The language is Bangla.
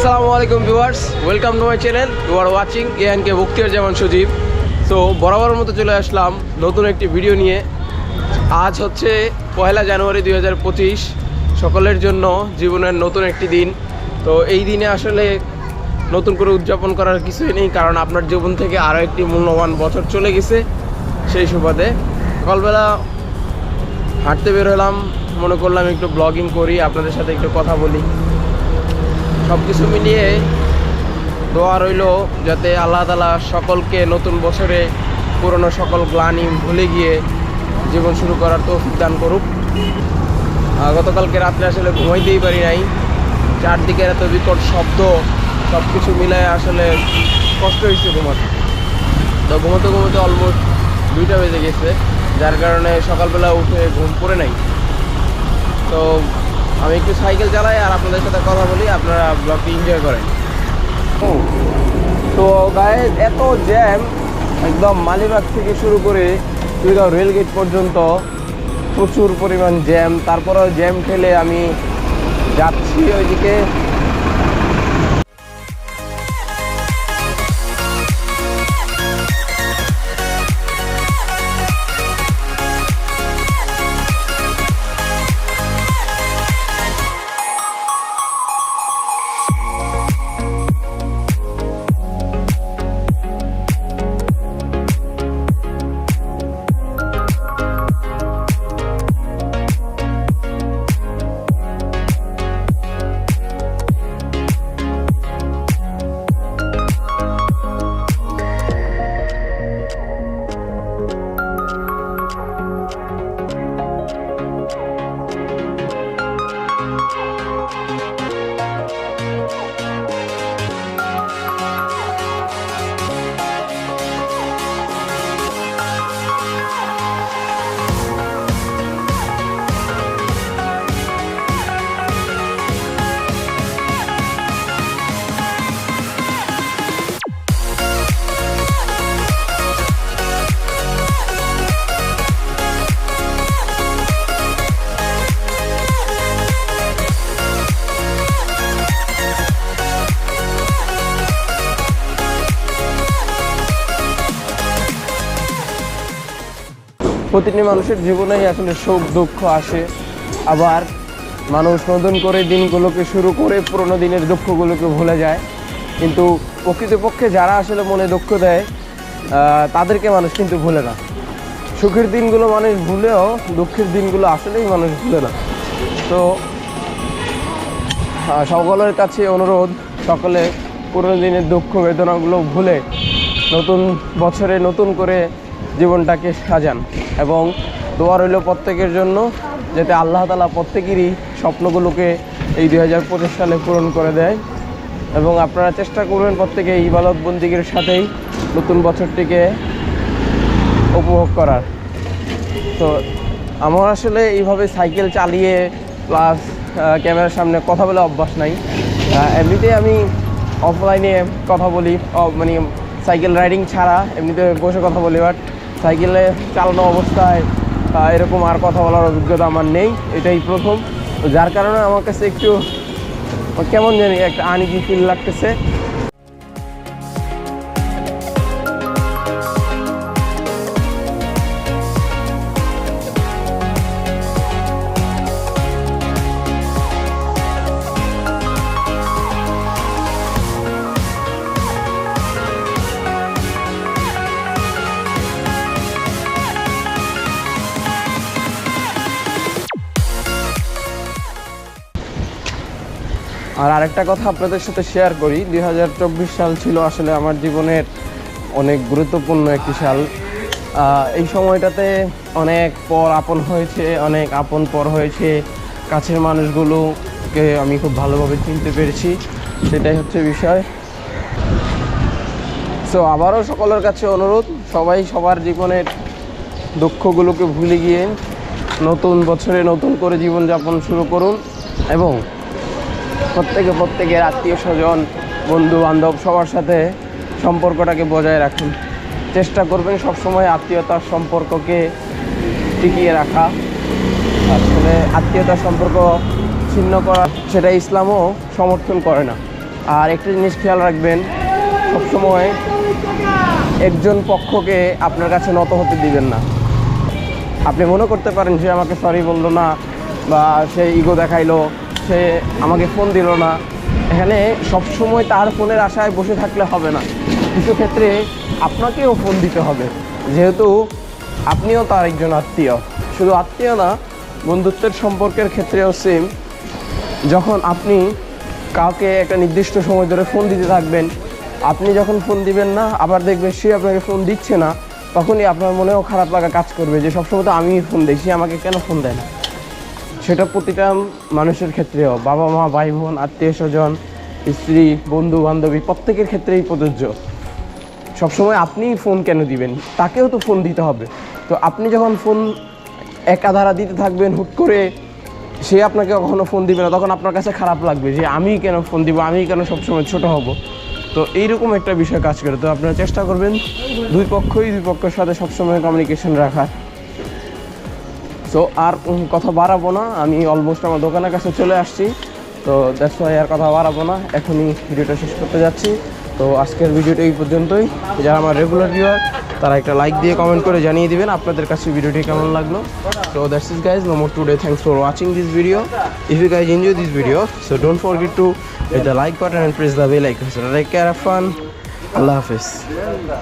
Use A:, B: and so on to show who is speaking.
A: আসসালামু আলাইকুম viewers, welcome to my channel. You are watching ANK Bakhtiarzaman Sajib. So বরাবর মতো চলে আসলাম নতুন একটি ভিডিও নিয়ে। আজ হচ্ছে 1 জানুয়ারি 2025, সকলের জন্য জীবনের নতুন একটি দিন। তো এই দিনে আসলে নতুন করে উদযাপন করার কিছুই নেই, কারণ আপনার জীবন থেকে আরও একটি মূল্যবান বছর চলে গেছে। সেই সুবাদে সকালবেলা হাঁটতে বের হলাম, মনে করলাম একটু ব্লগিং করি, আপনাদের সাথে একটু কথা বলি। সব কিছু মিলিয়ে দোয়া রইল যাতে আল্লাহ তাআলা সকলকে নতুন বছরে পুরনো সকল গ্লানি ভুলে গিয়ে জীবন শুরু করার তৌফিক দান করুক। গতকালকে রাত্রে আসলে ঘুমাইতেই পারি নাই, চারদিকের এত বিকট শব্দ, সব কিছু মিলায় আসলে কষ্ট হয়েছে ঘুমাতে। তো ঘুমোতে ঘুমোতে অলমোস্ট 2টা বেজে গেছে, যার কারণে সকালবেলা উঠে ঘুম পড়ে নাই। তো আমি একটু সাইকেল চালাই আর আপনাদের সাথে কথা বলি, আপনারা ব্লগটি এনজয় করেন। তো গায়ে এত জ্যাম, একদম মালিবাগ থেকে শুরু করে চুড়িগাঁও রেলগেট পর্যন্ত প্রচুর পরিমাণ জ্যাম। তারপরেও জ্যাম ঠেলে আমি যাচ্ছি ওইদিকে। প্রতিটি মানুষের জীবনেই আসলে সুখ দুঃখ আসে, আবার মানুষ নতুন করে দিনগুলোকে শুরু করে পুরোনো দিনের দুঃখগুলোকে ভুলে যায়। কিন্তু প্রকৃতপক্ষে যারা আসলে মনে দুঃখ দেয় তাদেরকে মানুষ কিন্তু ভুলে না। সুখের দিনগুলো মানুষ ভুলেও দুঃখের দিনগুলো আসলেই মানুষ ভুলে না। তো সকলের কাছে অনুরোধ, সকলে পুরোনো দিনের দুঃখ বেদনাগুলো ভুলে নতুন বছরে নতুন করে জীবনটাকে সাজান। এবং দোয়া রইল প্রত্যেকের জন্য যাতে আল্লাহ তাআলা প্রত্যেকেরই স্বপ্নগুলোকে এই 2025 সালে পূরণ করে দেয়। এবং আপনারা চেষ্টা করবেন প্রত্যেকে ইবাদত বন্দিগির সাথেই নতুন বছরটিকে উপভোগ করার। তো আমার আসলে এইভাবে সাইকেল চালিয়ে প্লাস ক্যামেরার সামনে কথা বলে অভ্যাস নাই। এমনিতে আমি অফলাইনে কথা বলি, মানে সাইকেল রাইডিং ছাড়া এমনিতে বসে কথা বলি, বাট সাইকেলে চালানো অবস্থায় এরকম আর কথা বলার অভিজ্ঞতা আমার নেই, এটাই প্রথম। তো যার কারণে আমার কাছে একটু কেমন জানি একটা আনইজি ফিল লাগতেছে। আর আরেকটা কথা আপনাদের সাথে শেয়ার করি, 2024 সাল ছিল আসলে আমার জীবনের অনেক গুরুত্বপূর্ণ একটি সাল। এই সময়টাতে অনেক পর আপন হয়েছে, অনেক আপন পর হয়েছে। কাছের মানুষগুলোকে আমি খুব ভালোভাবে চিনতে পেরেছি, সেটাই হচ্ছে বিষয়। সো আবারও সকলের কাছে অনুরোধ, সবাই সবার জীবনের দুঃখগুলোকে ভুলে গিয়ে নতুন বছরে নতুন করে জীবনযাপন শুরু করুন। এবং প্রত্যেকের আত্মীয় স্বজন, বন্ধু বান্ধব সবার সাথে সম্পর্কটাকে বজায় রাখুন। চেষ্টা করবেন সবসময় আত্মীয়তার সম্পর্ককে টিকিয়ে রাখা। আসলে আত্মীয়তার সম্পর্ক ছিন্ন করা সেটা ইসলামও সমর্থন করে না। আর একটা জিনিস খেয়াল রাখবেন, সবসময় একজন পক্ষকে আপনার কাছে নত হতে দিবেন না। আপনি মনে করতে পারেন সে আমাকে সরি বললো না, বা সে ইগো দেখাইলো, সে আমাকে ফোন দিল না। এখানে সবসময় তার ফোনের আশায় বসে থাকলে হবে না। কিছু ক্ষেত্রে আপনাকেও ফোন দিতে হবে, যেহেতু আপনিও তার একজন আত্মীয়। শুধু আত্মীয় না, বন্ধুত্বের সম্পর্কের ক্ষেত্রেও সেম। যখন আপনি কাউকে একটা নির্দিষ্ট সময় ধরে ফোন দিতে থাকবেন, আপনি যখন ফোন দিবেন না, আবার দেখবেন সে আপনাকে ফোন দিচ্ছে না, তখনই আপনার মনেও খারাপ লাগা কাজ করবে যে সবসময় তো আমিই ফোন দিই, সে আমাকে কেন ফোন দেয় না। সেটা প্রতিটা মানুষের ক্ষেত্রেও, বাবা মা, ভাই বোন, আত্মীয় স্বজন, স্ত্রী, বন্ধু বান্ধবী, প্রত্যেকের ক্ষেত্রেই প্রযোজ্য। সবসময় আপনিই ফোন কেন দিবেন, তাকেও তো ফোন দিতে হবে। তো আপনি যখন ফোন একাধারা দিতে থাকবেন, হুট করে সে আপনাকে কখনো ফোন দিবে না, তখন আপনার কাছে খারাপ লাগবে যে আমি কেন ফোন দিব, আমি কেন সবসময় ছোট হব। তো এইরকম একটা বিষয় কাজ করে। তো আপনারা চেষ্টা করবেন দুই পক্ষের সাথে সবসময় কমিউনিকেশন রাখার। সো আর কথা বাড়াবো না, আমি অলমোস্ট আমার দোকানের কাছে চলে আসছি। তো দ্যাটস ওয়াই আর কথা বাড়াবো না, এখনই ভিডিওটা শেষ করতে যাচ্ছি। তো আজকের ভিডিওটা এই পর্যন্তই। যারা আমার রেগুলার ভিউয়ার তারা একটা লাইক দিয়ে কমেন্ট করে জানিয়ে দিবেন আপনাদের কাছে ভিডিওটি কেমন লাগলো। So that's it guys, no more today. Thanks for watching this video. If you guys enjoy this video, so don't forget to hit the like button and press the bell icon. So take care, have fun. Allah Hafiz.